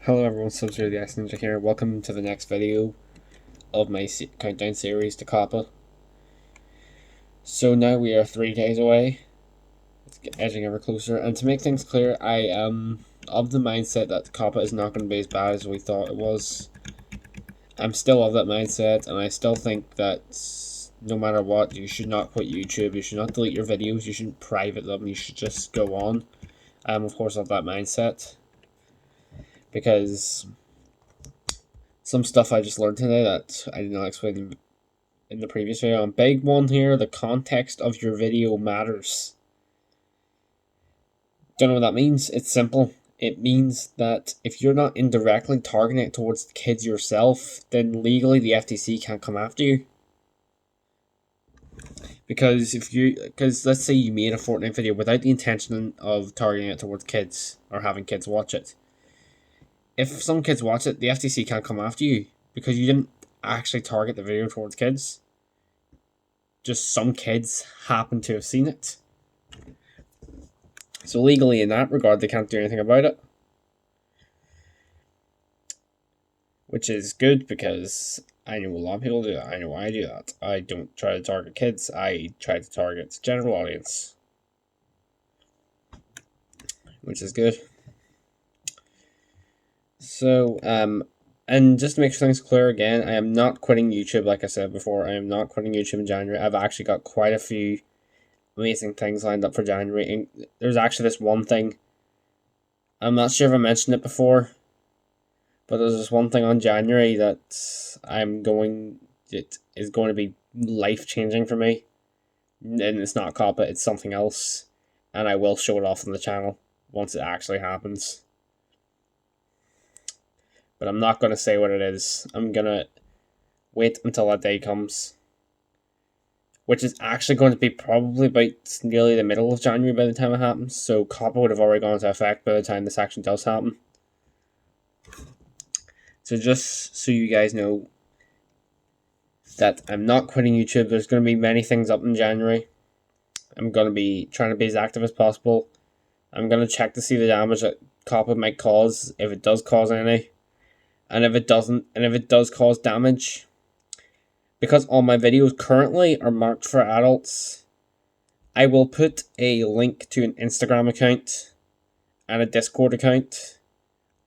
Hello everyone, Subzero the X Ninja here. Welcome to the next video of my countdown series to COPPA. So now we are 3 days away. It's edging ever closer, and to make things clear, I am of the mindset that COPPA is not going to be as bad as we thought it was. I'm still of that mindset, and I still think that no matter what, you should not quit YouTube, you should not delete your videos, you shouldn't private them, you should just go on. I'm of course of that mindset, because some stuff I just learned today that I did not explain in the previous video. And big one here, the context of your video matters. Don't know what that means? It's simple. It means that if you're not indirectly targeting it towards the kids yourself, then legally the FTC can't come after you. Because let's say you made a Fortnite video without the intention of targeting it towards kids or having kids watch it. If some kids watch it, the FTC can't come after you because you didn't actually target the video towards kids. Just some kids happen to have seen it. So legally, in that regard, they can't do anything about it. Which is good because I know a lot of people do that. I know I do that. I don't try to target kids. I try to target the general audience. Which is good. So, and just to make things clear again, I am not quitting YouTube like I said before. I am not quitting YouTube in January. I've actually got quite a few amazing things lined up for January. And there's actually this one thing. I'm not sure if I mentioned it before, but there's this one thing on January that it is going to be life-changing for me. And it's not COPPA, it's something else. And I will show it off on the channel once it actually happens. But I'm not going to say what it is. I'm going to wait until that day comes. Which is actually going to be probably about nearly the middle of January by the time it happens. So COPPA would have already gone into effect by the time this action does happen. So just so you guys know that I'm not quitting YouTube. There's going to be many things up in January. I'm going to be trying to be as active as possible. I'm going to check to see the damage that COPPA might cause, if it does cause any. And if it doesn't, and if it does cause damage, because all my videos currently are marked for adults, I will put a link to an Instagram account and a Discord account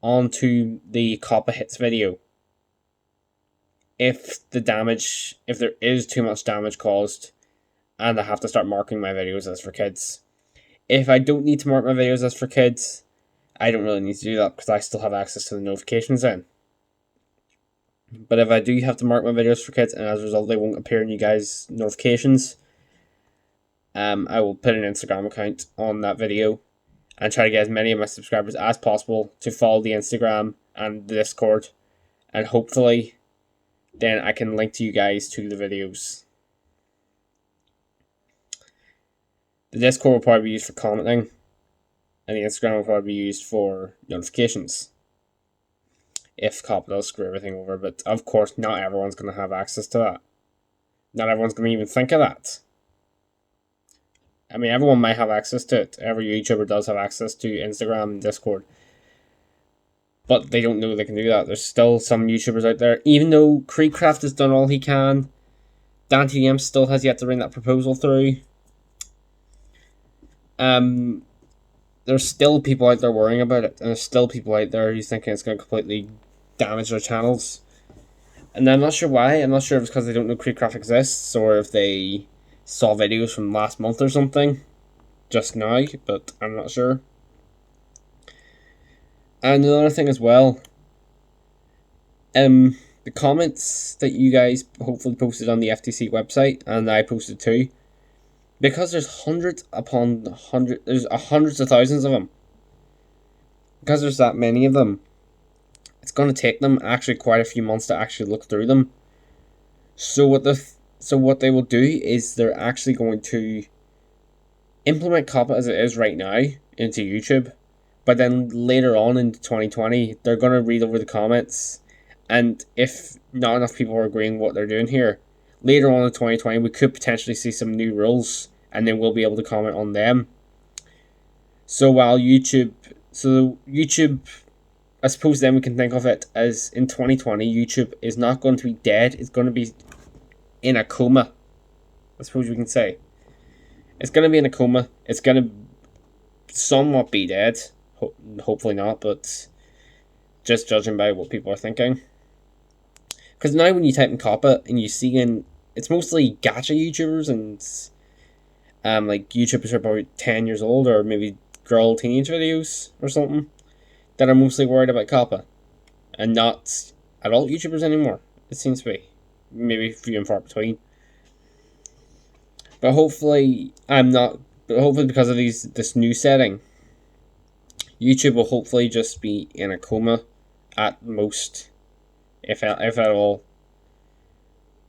onto the COPPA Hits video. If there is too much damage caused, and I have to start marking my videos as for kids. If I don't need to mark my videos as for kids, I don't really need to do that because I still have access to the notifications then. But if I do have to mark my videos for kids, and as a result they won't appear in you guys' notifications, I will put an Instagram account on that video and try to get as many of my subscribers as possible to follow the Instagram and the Discord, and hopefully then I can link to you guys to the videos. The Discord will probably be used for commenting, and the Instagram will probably be used for notifications. If COPPA does screw everything over, but of course not everyone's going to have access to that. Not everyone's going to even think of that. I mean, everyone might have access to it. Every YouTuber does have access to Instagram and Discord. But they don't know they can do that. There's still some YouTubers out there, even though Creekcraft has done all he can, DanTDM still has yet to bring that proposal through. There's still people out there worrying about it, and there's still people out there who's thinking it's going to completely damage their channels. And I'm not sure why. I'm not sure if it's because they don't know Creekcraft exists, or if they saw videos from last month or something just now, but I'm not sure. And another thing as well, the comments that you guys hopefully posted on the FTC website, and I posted too, because there's hundreds upon hundreds, there's hundreds of thousands of them. Because there's that many of them, it's going to take them actually quite a few months to actually look through them. So what they will do is they're actually going to implement COPPA as it is right now into YouTube. But then later on in 2020, they're going to read over the comments. And if not enough people are agreeing with what they're doing here, later on in 2020, we could potentially see some new rules, and then we'll be able to comment on them. So while YouTube I suppose then we can think of it as in 2020, YouTube is not going to be dead. It's going to be in a coma. I suppose we can say. It's going to be in a coma. It's going to somewhat be dead. Hopefully not, but just judging by what people are thinking. Because now when you type in COPPA and you see it's mostly gacha YouTubers and like YouTubers are about 10 years old, or maybe girl teenage videos or something, that are mostly worried about COPPA and not adult YouTubers anymore. It seems to be. Maybe few and far between. But hopefully because of this new setting, YouTube will hopefully just be in a coma at most, if at all.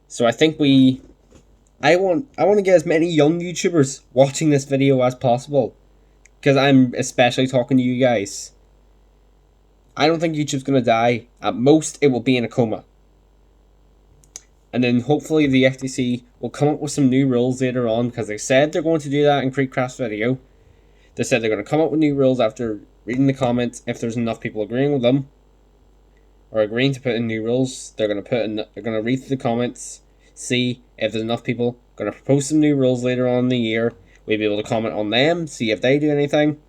So I think I want to get as many young YouTubers watching this video as possible, because I'm especially talking to you guys. I don't think YouTube's going to die. At most, it will be in a coma. And then hopefully the FTC will come up with some new rules later on, because they said they're going to do that in Creekcraft's video. They said they're going to come up with new rules after reading the comments. If there's enough people agreeing with them, or agreeing to put in new rules, they're going to read through the comments, see if there's enough people. Going to propose some new rules later on in the year. We'll be able to comment on them, see if they do anything.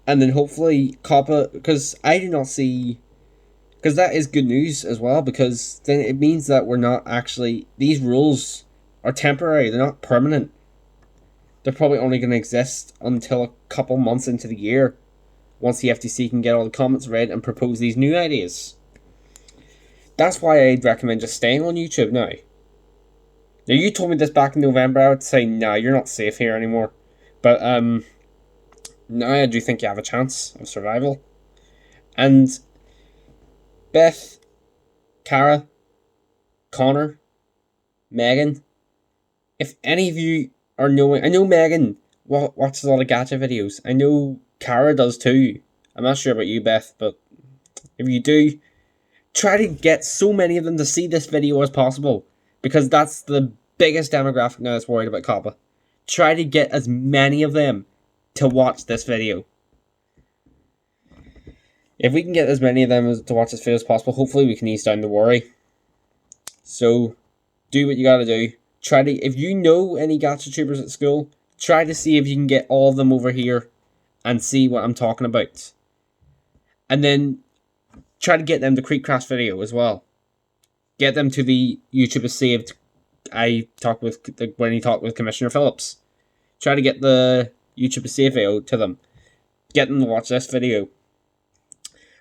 And then hopefully COPPA, because I do not see... Because that is good news as well, because then it means that we're not actually... These rules are temporary, they're not permanent. They're probably only going to exist until a couple months into the year, once the FTC can get all the comments read and propose these new ideas. That's why I'd recommend just staying on YouTube now. Now, you told me this back in November, I would say, nah, you're not safe here anymore. But, now I do think you have a chance of survival. And Beth, Cara, Connor, Megan, if any of you are knowing... I know Megan watches a lot of gacha videos. I know Cara does too. I'm not sure about you, Beth, but if you do, try to get so many of them to see this video as possible, because that's the biggest demographic now that's worried about COPPA. Try to get as many of them to watch this video. If we can get as many of them to watch this video as possible, hopefully we can ease down the worry. So, do what you gotta do. If you know any gacha tubers at school, try to see if you can get all of them over here and see what I'm talking about. And then try to get them the Creekcraft video as well. Get them to the YouTube is saved. When he talked with Commissioner Phillips. Try to get the YouTube is saved video to them. Get them to watch this video.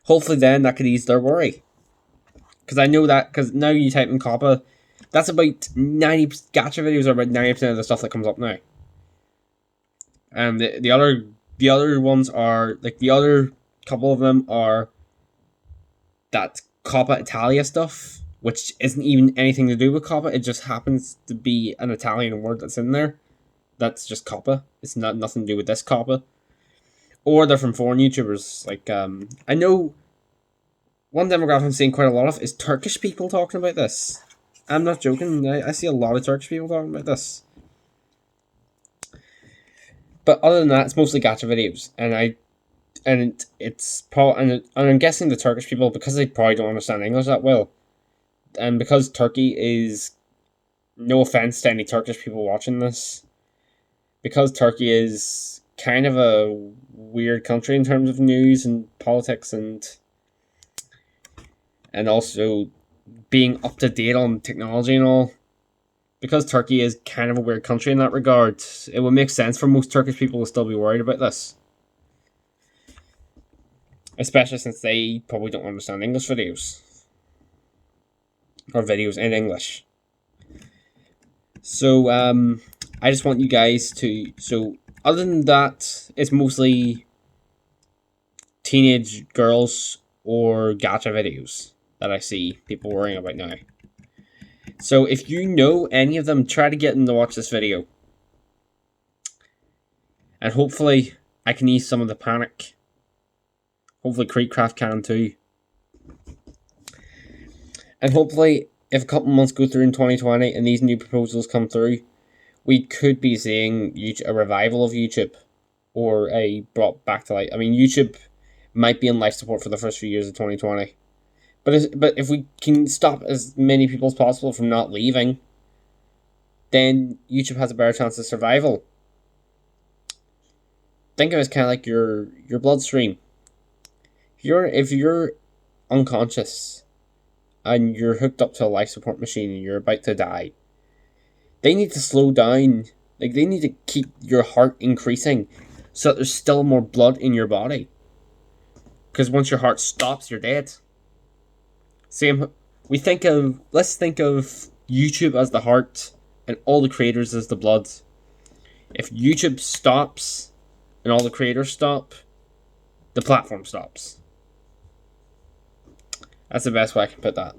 Hopefully then that could ease their worry. Because I know that, because now you type in COPPA, that's about 90, gacha videos are about 90% of the stuff that comes up now. And the other ones are, like, the other couple of them are that COPPA Italia stuff, which isn't even anything to do with COPPA. It just happens to be an Italian word that's in there. That's just COPPA. It's nothing to do with this COPPA. Or they're from foreign YouTubers. Like, I know one demographic I'm seeing quite a lot of is Turkish people talking about this. I'm not joking. I see a lot of Turkish people talking about this. But other than that, it's mostly gacha videos, and I'm guessing the Turkish people, because they probably don't understand English that well, and because Turkey is, no offense to any Turkish people watching this, because Turkey is kind of a weird country in terms of news and politics and also being up to date on technology and all. Because Turkey is kind of a weird country in that regard, it would make sense for most Turkish people to still be worried about this. Especially since they probably don't understand English videos. Or videos in English. So, I just want you guys to... So, other than that, it's mostly teenage girls or gacha videos that I see people worrying about now. So if you know any of them, try to get them to watch this video. And hopefully I can ease some of the panic. Hopefully Creekcraft can too. And hopefully if a couple months go through in 2020 and these new proposals come through, we could be seeing a revival of YouTube. Or a brought back to life. I mean, YouTube might be in life support for the first few years of 2020. But if we can stop as many people as possible from not leaving, then YouTube has a better chance of survival. Think of it as kind of like your bloodstream. If you're unconscious and you're hooked up to a life support machine and you're about to die, they need to slow down. Like, they need to keep your heart increasing so that there's still more blood in your body. Because once your heart stops, you're dead. Let's think of YouTube as the heart and all the creators as the blood. If YouTube stops and all the creators stop, the platform stops. That's the best way I can put that.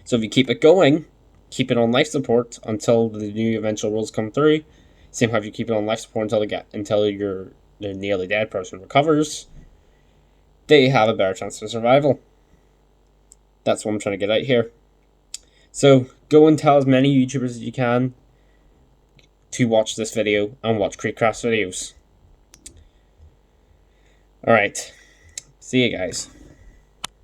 So if you keep it going, keep it on life support until the new eventual rules come through. Same how if you keep it on life support until the nearly dead person recovers, they have a better chance of survival. That's what I'm trying to get out here. So go and tell as many YouTubers as you can to watch this video and watch Creekcraft's videos. Alright. See you guys.